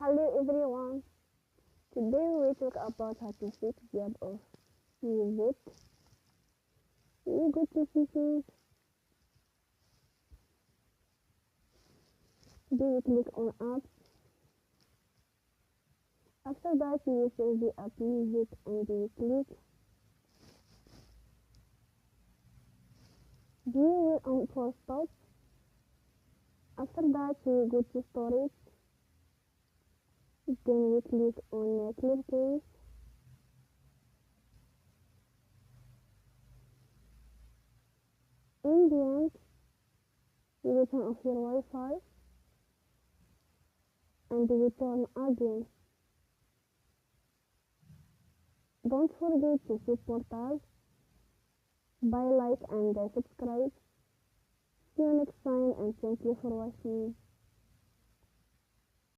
Hello everyone. Today we talk about how to fix the app of Moovit. We go to settings. Then we click on apps. After that we will choose the app Moovit and we click. Then we will on for stop. After that we go to storage. Then we click on clear case. In the end, you will turn off your Wi-Fi and you will turn again. Don't forget to support us by like and subscribe. See you next time and thank you for watching.